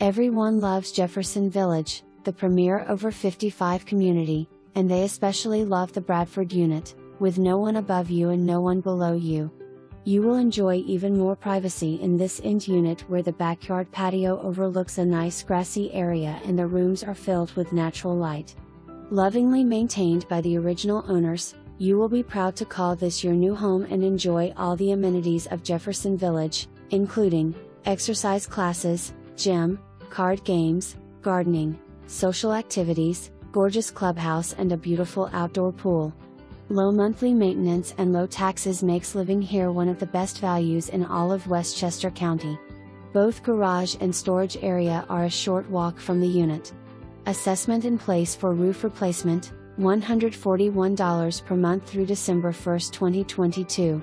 Everyone loves Jefferson Village, the premier over 55 community, and they especially love the Bradford unit, with no one above you and no one below you. You will enjoy even more privacy in this end unit where the backyard patio overlooks a nice grassy area and the rooms are filled with natural light. Lovingly maintained by the original owners, you will be proud to call this your new home and enjoy all the amenities of Jefferson Village, including exercise classes, gym, card games, gardening, social activities, gorgeous clubhouse and a beautiful outdoor pool. Low monthly maintenance and low taxes makes living here one of the best values in all of Westchester County. Both garage and storage area are a short walk from the unit. Assessment in place for roof replacement, $141 per month through December 1, 2022.